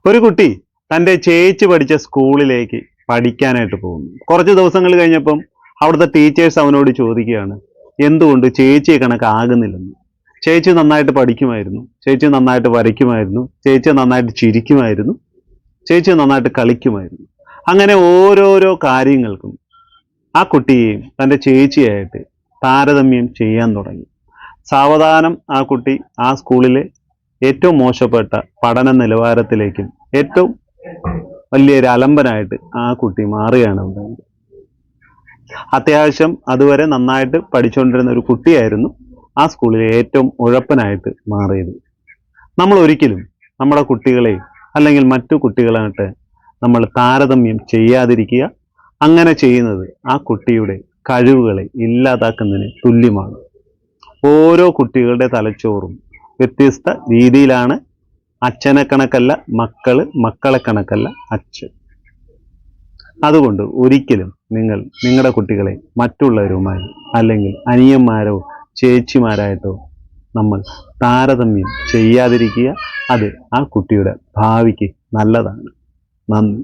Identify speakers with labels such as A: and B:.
A: ഒരു കുട്ടി തൻ്റെ ചേച്ചി പഠിച്ച സ്കൂളിലേക്ക് പഠിക്കാനായിട്ട് പോകുന്നു. കുറച്ച് ദിവസങ്ങൾ കഴിഞ്ഞപ്പം അവിടുത്തെ ടീച്ചേഴ്സ് അവനോട് ചോദിക്കുകയാണ്, എന്തുകൊണ്ട് ചേച്ചിയെ കണക്കാകുന്നില്ലെന്ന്. ചേച്ചി നന്നായിട്ട് പഠിക്കുമായിരുന്നു, ചേച്ചി നന്നായിട്ട് വരയ്ക്കുമായിരുന്നു, ചേച്ചി നന്നായിട്ട് ചിരിക്കുമായിരുന്നു, ചേച്ചി നന്നായിട്ട് കളിക്കുമായിരുന്നു. അങ്ങനെ ഓരോരോ കാര്യങ്ങൾക്കും ആ കുട്ടിയെയും തൻ്റെ ചേച്ചിയായിട്ട് താരതമ്യം ചെയ്യാൻ തുടങ്ങി. സാവധാനം ആ കുട്ടി ആ സ്കൂളിലെ ഏറ്റവും മോശപ്പെട്ട പഠന നിലവാരത്തിലേക്കും ഏറ്റവും വലിയൊരു അലമ്പനായിട്ട് ആ കുട്ടി മാറുകയാണ് ഉണ്ടായത്. അത്യാവശ്യം അതുവരെ നന്നായിട്ട് പഠിച്ചുകൊണ്ടിരുന്ന ഒരു കുട്ടിയായിരുന്നു ആ സ്കൂളിലെ ഏറ്റവും ഉഴപ്പനായിട്ട് മാറിയത്. നമ്മൾ ഒരിക്കലും നമ്മുടെ കുട്ടികളെ അല്ലെങ്കിൽ മറ്റു കുട്ടികളായിട്ട് നമ്മൾ താരതമ്യം ചെയ്യാതിരിക്കുക. അങ്ങനെ ചെയ്യുന്നത് ആ കുട്ടിയുടെ കഴിവുകളെ ഇല്ലാതാക്കുന്നതിന് തുല്യമാണ്. ഓരോ കുട്ടികളുടെ തലച്ചോറും വ്യത്യസ്ത രീതിയിലാണ്. അച്ഛനെ കണക്കല്ല മക്കള്, മക്കളെ കണക്കല്ല അച്ഛൻ. അതുകൊണ്ട് ഒരിക്കലും നിങ്ങൾ നിങ്ങളുടെ കുട്ടികളെ മറ്റുള്ളവരുമായി അല്ലെങ്കിൽ അനിയന്മാരോ ചേച്ചിമാരായിട്ടോ നമ്മൾ താരതമ്യം ചെയ്യാതിരിക്കുക. അത് ആ കുട്ടിയുടെ ഭാവിക്ക് നല്ലതാണ്. നന്ദി.